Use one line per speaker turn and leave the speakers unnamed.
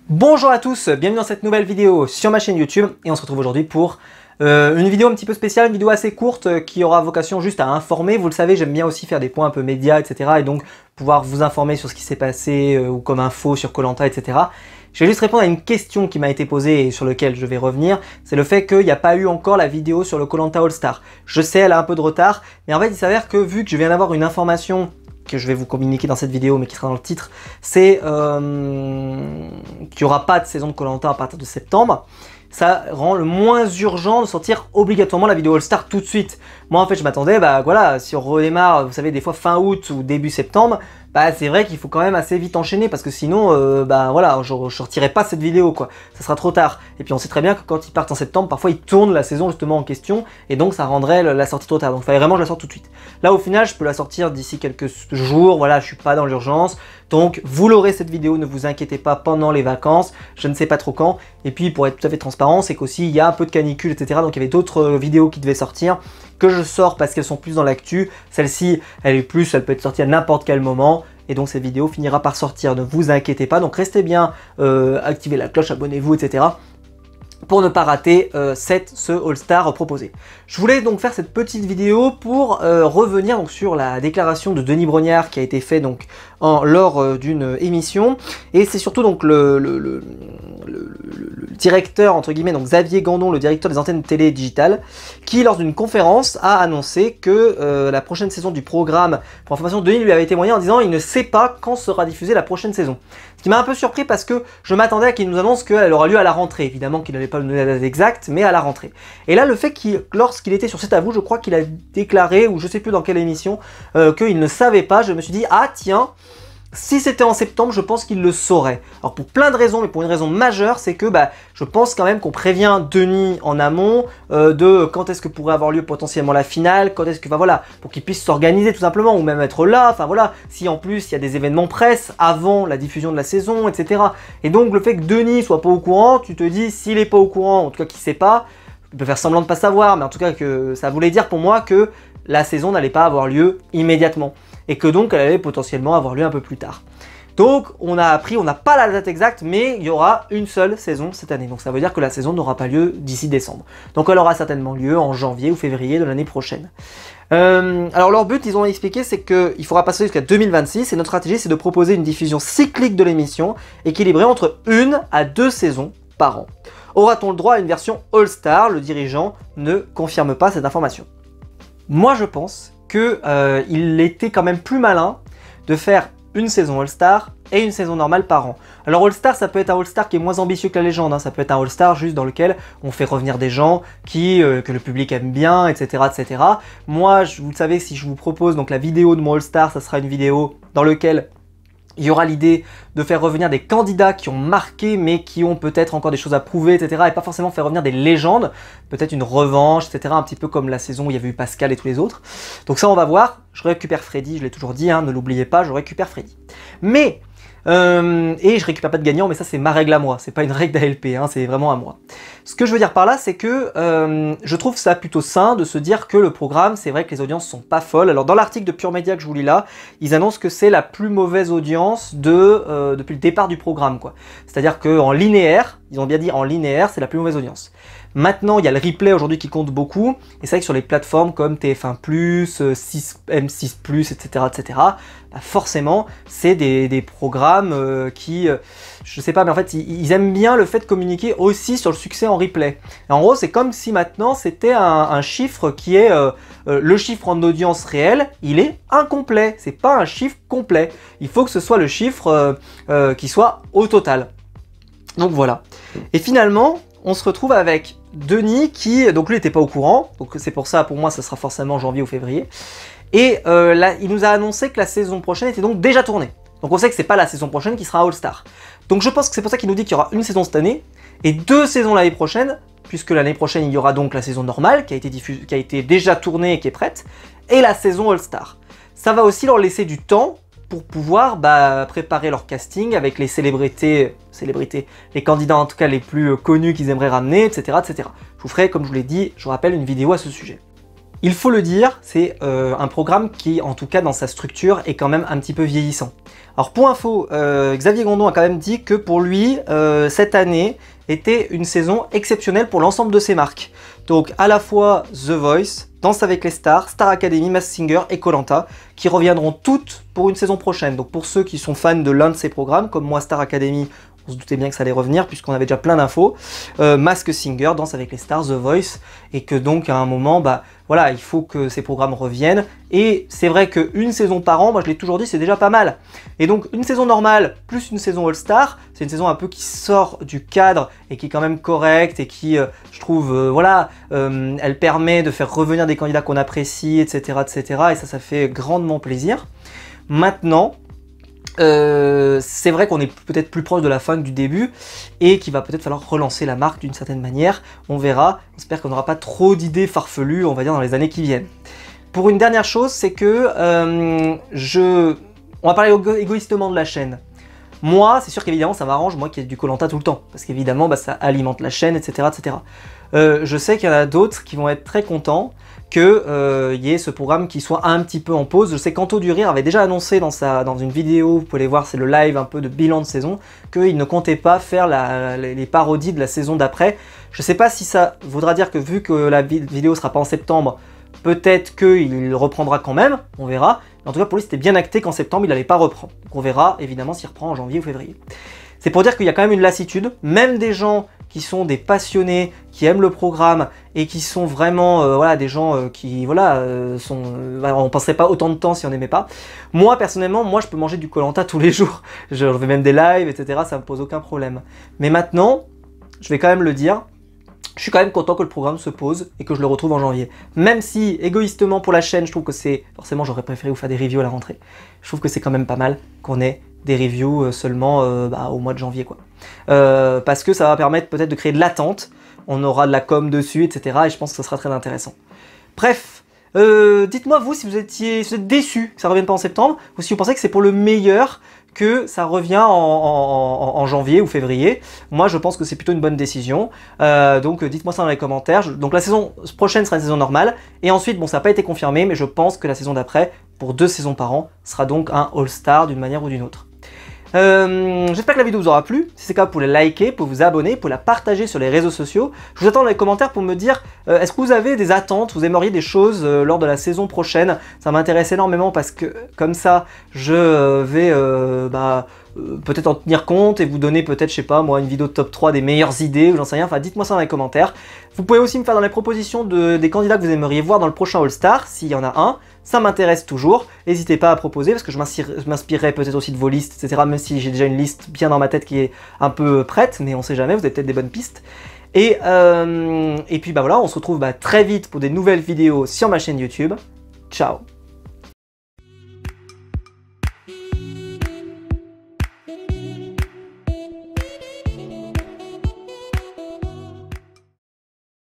Bonjour à tous, bienvenue dans cette nouvelle vidéo sur ma chaîne YouTube et on se retrouve aujourd'hui pour une vidéo un petit peu spéciale, une vidéo assez courte qui aura vocation juste à informer. Vous le savez, j'aime bien aussi faire des points un peu médias, etc. et donc pouvoir vous informer sur ce qui s'est passé ou comme info sur Koh Lanta, etc. Je vais juste répondre à une question qui m'a été posée et sur laquelle je vais revenir. C'est le fait qu'il n'y a pas eu encore la vidéo sur le Koh Lanta All Star. Je sais, elle a un peu de retard, mais en fait il s'avère que vu que je viens d'avoir une information que je vais vous communiquer dans cette vidéo mais qui sera dans le titre, c'est qu'il n'y aura pas de saison de Koh Lanta à partir de septembre. Ça rend le moins urgent de sortir obligatoirement la vidéo All Star tout de suite. Moi en fait je m'attendais, voilà, si on redémarre, vous savez, des fois fin août ou début septembre, c'est vrai qu'il faut quand même assez vite enchaîner parce que sinon, voilà, je sortirai pas cette vidéo quoi, ça sera trop tard. Et puis on sait très bien que quand ils partent en septembre, parfois ils tournent la saison justement en question et donc ça rendrait la sortie trop tard. Donc il fallait vraiment que je la sorte tout de suite. Là au final, je peux la sortir d'ici quelques jours, voilà, je suis pas dans l'urgence. Donc vous l'aurez cette vidéo, ne vous inquiétez pas, pendant les vacances, je ne sais pas trop quand. Et puis pour être tout à fait transparent, c'est qu'aussi il y a un peu de canicule, etc. Donc il y avait d'autres vidéos qui devaient sortir, que je sors parce qu'elles sont plus dans l'actu. Celle-ci, elle peut être sortie à n'importe quel moment. Et donc cette vidéo finira par sortir, ne vous inquiétez pas. Donc restez bien, activez la cloche, abonnez-vous, etc. pour ne pas rater ce All-Star proposé. Je voulais donc faire cette petite vidéo pour revenir donc sur la déclaration de Denis Brognard qui a été faite donc lors d'une émission, et c'est surtout donc le directeur entre guillemets, donc Xavier Gandon, le directeur des antennes télé digitales, qui lors d'une conférence a annoncé que la prochaine saison du programme, pour information, Denis lui avait témoigné en disant il ne sait pas quand sera diffusée la prochaine saison. Ce qui m'a un peu surpris parce que je m'attendais à qu'il nous annonce qu'elle aura lieu à la rentrée. Évidemment qu'il n'allait pas nous donner la date exacte, mais à la rentrée. Et là, le fait qu'il, lorsqu'il était sur C'est à vous, je crois qu'il a déclaré, ou je sais plus dans quelle émission, qu'il ne savait pas, je me suis dit, ah tiens, si c'était en septembre, je pense qu'il le saurait. Alors pour plein de raisons, mais pour une raison majeure, c'est que je pense quand même qu'on prévient Denis en amont de quand est-ce que pourrait avoir lieu potentiellement la finale, quand est-ce que, voilà, pour qu'il puisse s'organiser tout simplement, ou même être là, voilà, si en plus il y a des événements presse avant la diffusion de la saison, etc. Et donc le fait que Denis soit pas au courant, tu te dis, s'il est pas au courant, en tout cas qu'il sait pas, il peut faire semblant de pas savoir, mais en tout cas que ça voulait dire pour moi que la saison n'allait pas avoir lieu immédiatement. Et que donc elle allait potentiellement avoir lieu un peu plus tard. Donc on a appris, on n'a pas la date exacte, mais il y aura une seule saison cette année. Donc ça veut dire que la saison n'aura pas lieu d'ici décembre. Donc elle aura certainement lieu en janvier ou février de l'année prochaine. Alors leur but, ils ont expliqué, c'est qu'il faudra passer jusqu'à 2026, et notre stratégie c'est de proposer une diffusion cyclique de l'émission, équilibrée entre 1 à 2 saisons par an. Aura-t-on le droit à une version All-Star? Le dirigeant ne confirme pas cette information. Moi je pense qu'il était quand même plus malin de faire une saison All-Star et une saison normale par an. Alors All-Star, ça peut être un All-Star qui est moins ambitieux que la légende, hein. Ça peut être un All-Star juste dans lequel on fait revenir des gens que le public aime bien, etc. etc. Moi, vous le savez, si je vous propose donc la vidéo de mon All-Star, ça sera une vidéo dans laquelle il y aura l'idée de faire revenir des candidats qui ont marqué mais qui ont peut-être encore des choses à prouver, etc. Et pas forcément faire revenir des légendes, peut-être une revanche, etc. Un petit peu comme la saison où il y avait eu Pascal et tous les autres. Donc ça on va voir, je récupère Freddy, je l'ai toujours dit, hein, ne l'oubliez pas, je récupère Freddy. Mais, et je récupère pas de gagnant, mais ça c'est ma règle à moi, c'est pas une règle d'ALP, hein, c'est vraiment à moi. Ce que je veux dire par là, c'est que je trouve ça plutôt sain de se dire que le programme, c'est vrai que les audiences sont pas folles. Alors dans l'article de Pure Media que je vous lis là, ils annoncent que c'est la plus mauvaise audience depuis le départ du programme, quoi. C'est-à-dire qu'en linéaire, ils ont bien dit en linéaire, c'est la plus mauvaise audience. Maintenant, il y a le replay aujourd'hui qui compte beaucoup, et c'est vrai que sur les plateformes comme TF1+, M6+, etc., etc., forcément, c'est des programmes qui, je sais pas, mais en fait, ils aiment bien le fait de communiquer aussi sur le succès en replay. Et en gros, c'est comme si maintenant, c'était un chiffre qui est, le chiffre en audience réelle, il est incomplet, c'est pas un chiffre complet. Il faut que ce soit le chiffre qui soit au total. Donc voilà. Et finalement, on se retrouve avec Denis qui, donc lui n'était pas au courant, donc c'est pour ça, pour moi, ça sera forcément janvier ou février. Et là, il nous a annoncé que la saison prochaine était donc déjà tournée. Donc on sait que c'est pas la saison prochaine qui sera All-Star. Donc je pense que c'est pour ça qu'il nous dit qu'il y aura une saison cette année et 2 saisons l'année prochaine, puisque l'année prochaine il y aura donc la saison normale qui a été déjà tournée et qui est prête, et la saison All-Star. Ça va aussi leur laisser du temps pour pouvoir préparer leur casting avec les célébrités, les candidats en tout cas les plus connus qu'ils aimeraient ramener, etc., etc. Je vous ferai, comme je vous l'ai dit, je vous rappelle, une vidéo à ce sujet. Il faut le dire, c'est un programme qui, en tout cas dans sa structure, est quand même un petit peu vieillissant. Alors pour info, Xavier Gondon a quand même dit que pour lui, cette année était une saison exceptionnelle pour l'ensemble de ses marques. Donc à la fois The Voice, Danse avec les stars, Star Academy, Masked Singer et Koh-Lanta, qui reviendront toutes pour une saison prochaine. Donc pour ceux qui sont fans de l'un de ces programmes, comme moi Star Academy, on se doutait bien que ça allait revenir puisqu'on avait déjà plein d'infos, Masked Singer, Danse avec les stars, The Voice, et que donc à un moment, bah voilà, il faut que ces programmes reviennent. Et c'est vrai qu'une saison par an, moi je l'ai toujours dit, c'est déjà pas mal. Et donc une saison normale plus une saison All-Star, c'est une saison un peu qui sort du cadre et qui est quand même correcte et qui, je trouve, voilà, elle permet de faire revenir des candidats qu'on apprécie, etc., etc. Et ça fait grandement plaisir. Maintenant, c'est vrai qu'on est peut-être plus proche de la fin que du début et qu'il va peut-être falloir relancer la marque d'une certaine manière. On verra, j'espère qu'on n'aura pas trop d'idées farfelues, on va dire, dans les années qui viennent. Pour une dernière chose, c'est que on va parler égoïstement de la chaîne. Moi, c'est sûr qu'évidemment ça m'arrange, moi qui ai du Koh-Lanta tout le temps, parce qu'évidemment bah, ça alimente la chaîne, etc. etc. Je sais qu'il y en a d'autres qui vont être très contents qu'il y ait ce programme qui soit un petit peu en pause. Je sais qu'Anto du Rire avait déjà annoncé dans une vidéo, vous pouvez les voir, c'est le live un peu de bilan de saison, qu'il ne comptait pas faire les parodies de la saison d'après. Je sais pas si ça voudra dire que vu que la vidéo sera pas en septembre, peut-être qu'il reprendra quand même, on verra. En tout cas pour lui c'était bien acté qu'en septembre il n'allait pas reprendre. Donc on verra évidemment s'il reprend en janvier ou février. C'est pour dire qu'il y a quand même une lassitude, même des gens qui sont des passionnés, qui aiment le programme et qui sont vraiment voilà, des gens qui voilà, on passerait pas autant de temps si on n'aimait pas. Moi personnellement, moi je peux manger du Koh-Lanta tous les jours. Je fais même des lives, etc. Ça me pose aucun problème. Mais maintenant, je vais quand même le dire, je suis quand même content que le programme se pose et que je le retrouve en janvier. Même si, égoïstement pour la chaîne, je trouve que c'est... Forcément, j'aurais préféré vous faire des reviews à la rentrée. Je trouve que c'est quand même pas mal qu'on ait des reviews seulement au mois de janvier, quoi. Parce que ça va permettre peut-être de créer de l'attente. On aura de la com dessus, etc. Et je pense que ce sera très intéressant. Bref, dites-moi vous si vous êtes déçus que ça ne revienne pas en septembre, ou si vous pensez que c'est pour le meilleur que ça revient en janvier ou février. Moi je pense que c'est plutôt une bonne décision, donc dites-moi ça dans les commentaires. Donc la saison prochaine sera une saison normale, et ensuite bon ça n'a pas été confirmé, mais je pense que la saison d'après, pour 2 saisons par an, sera donc un All-Star d'une manière ou d'une autre. J'espère que la vidéo vous aura plu. Si c'est le cas, vous pouvez la liker, vous pouvez vous abonner, vous pouvez la partager sur les réseaux sociaux. Je vous attends dans les commentaires pour me dire est-ce que vous avez des attentes, vous aimeriez des choses lors de la saison prochaine. Ça m'intéresse énormément parce que comme ça je vais peut-être en tenir compte et vous donner peut-être, je sais pas moi, une vidéo de top 3 des meilleures idées ou j'en sais rien. Enfin dites-moi ça dans les commentaires. Vous pouvez aussi me faire dans les propositions des candidats que vous aimeriez voir dans le prochain All-Star, s'il y en a un. Ça m'intéresse toujours, n'hésitez pas à proposer parce que je m'inspirerai peut-être aussi de vos listes, etc. Même si j'ai déjà une liste bien dans ma tête qui est un peu prête, mais on sait jamais, vous avez peut-être des bonnes pistes. Et puis bah voilà, on se retrouve très vite pour des nouvelles vidéos sur ma chaîne YouTube. Ciao!